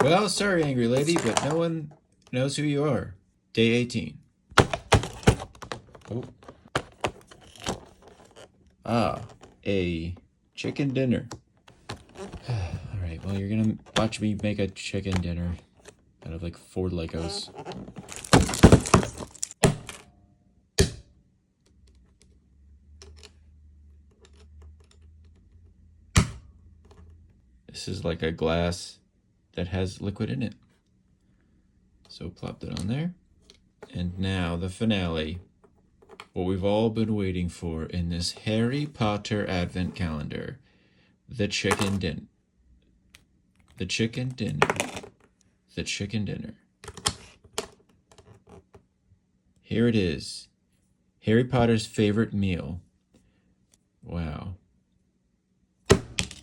Well, sorry, angry lady, but no one knows who you are. Day 18. Oh. Ah, a chicken dinner. Alright, well, you're gonna watch me make a chicken dinner out of like 4 Legos. This is like a glass that has liquid in it. So plop that on there. And now the finale. What we've all been waiting for in this Harry Potter Advent Calendar. The chicken dinner. The chicken dinner. The chicken dinner. Here it is. Harry Potter's favorite meal. Wow.